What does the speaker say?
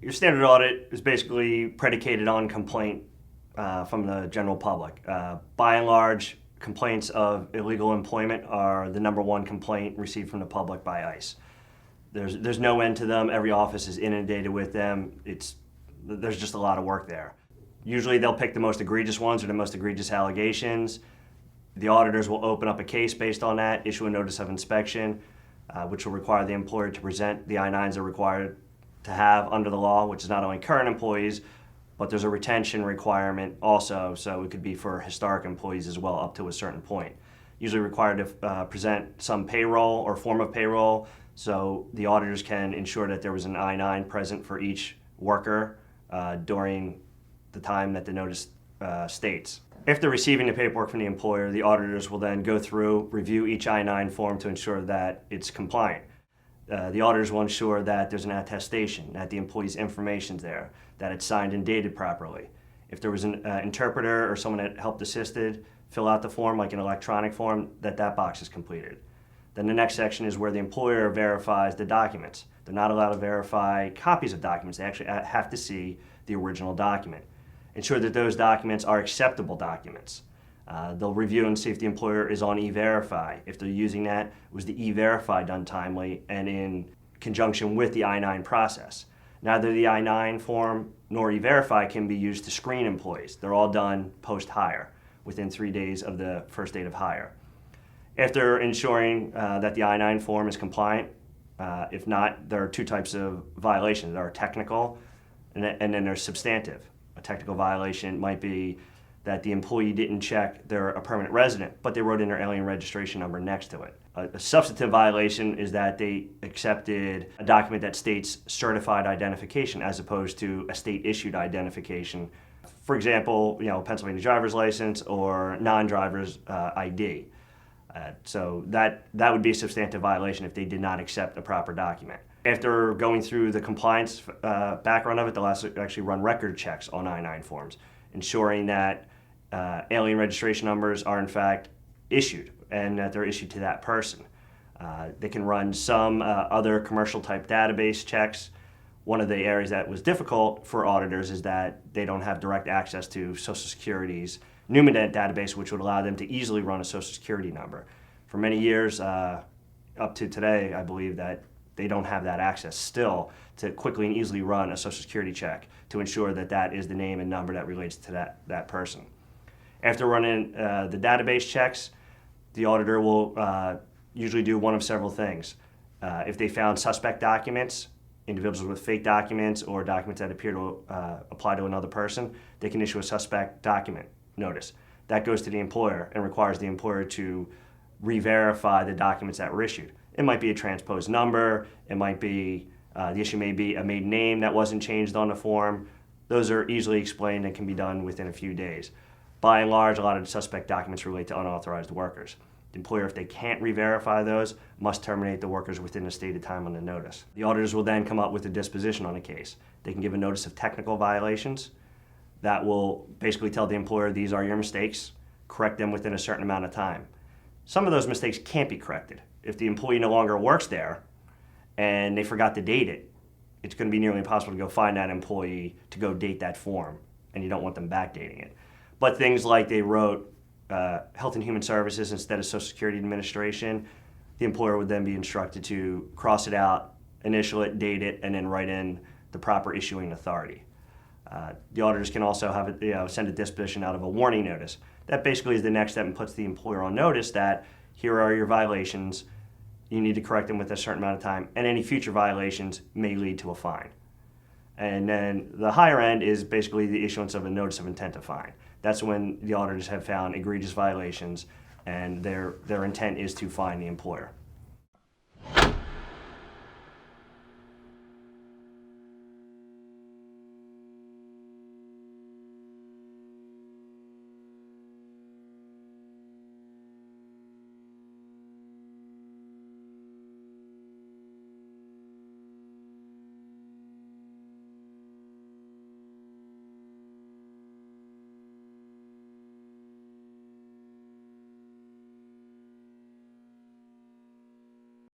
Your standard audit is basically predicated on complaint from the general public. By and large, complaints of illegal employment are the #1 complaint received from the public by ICE. There's no end to them. Every office is inundated with them. There's just a lot of work there. Usually they'll pick the most egregious ones or the most egregious allegations. The auditors will open up a case based on that, issue a notice of inspection, which will require the employer to present the I-9s they're required to have under the law, which is not only current employees, but there's a retention requirement also, so it could be for historic employees as well up to a certain point. Usually required to present some payroll or form of payroll, so the auditors can ensure that there was an I-9 present for each worker during the time that the notice states. If they're receiving the paperwork from the employer, the auditors will then go through, review each I-9 form to ensure that it's compliant. The auditors will ensure that there's an attestation, that the employee's information's there, that it's signed and dated properly. If there was an interpreter or someone that helped assisted fill out the form, like an electronic form, that box is completed. Then the next section is where the employer verifies the documents. They're not allowed to verify copies of documents. They actually have to see the original document. Ensure that those documents are acceptable documents. They'll review and see if the employer is on E-Verify. If they're using that, was the E-Verify done timely and in conjunction with the I-9 process? Neither the I-9 form nor E-Verify can be used to screen employees. They're all done post-hire, within 3 days of the first date of hire. After ensuring that the I-9 form is compliant, if not, there are two types of violations. There are technical, and then there's substantive. A technical violation might be that the employee didn't check they're a permanent resident, but they wrote in their alien registration number next to it. A substantive violation is that they accepted a document that states certified identification as opposed to a state-issued identification. For example, Pennsylvania driver's license or non-driver's ID. So that would be a substantive violation if they did not accept a proper document. After going through the compliance background of it, they'll actually run record checks on I-9 forms, ensuring that alien registration numbers are in fact issued and that they're issued to that person. They can run some other commercial type database checks. One of the areas that was difficult for auditors is that they don't have direct access to Social Security's Numinent database, which would allow them to easily run a Social Security number. For many years, up to today, I believe that they don't have that access still to quickly and easily run a Social Security check to ensure that that is the name and number that relates to that person. After running the database checks, the auditor will usually do one of several things. If they found suspect documents, individuals with fake documents or documents that appear to apply to another person, they can issue a suspect document notice. That goes to the employer and requires the employer to re-verify the documents that were issued. It might be a transposed number, it might be, the issue may be a maiden name that wasn't changed on the form. Those are easily explained and can be done within a few days. By and large, a lot of the suspect documents relate to unauthorized workers. The employer, if they can't re-verify those, must terminate the workers within the stated time on the notice. The auditors will then come up with a disposition on a case. They can give a notice of technical violations that will basically tell the employer these are your mistakes, correct them within a certain amount of time. Some of those mistakes can't be corrected. If the employee no longer works there and they forgot to date it, it's going to be nearly impossible to go find that employee to go date that form, and you don't want them backdating it. But things like they wrote Health and Human Services instead of Social Security Administration, the employer would then be instructed to cross it out, initial it, date it, and then write in the proper issuing authority. The auditors can also have send a disposition out of a warning notice. That basically is the next step and puts the employer on notice that here are your violations, you need to correct them with a certain amount of time, and any future violations may lead to a fine. And then the higher end is basically the issuance of a notice of intent to fine. That's when the auditors have found egregious violations and their intent is to fine the employer.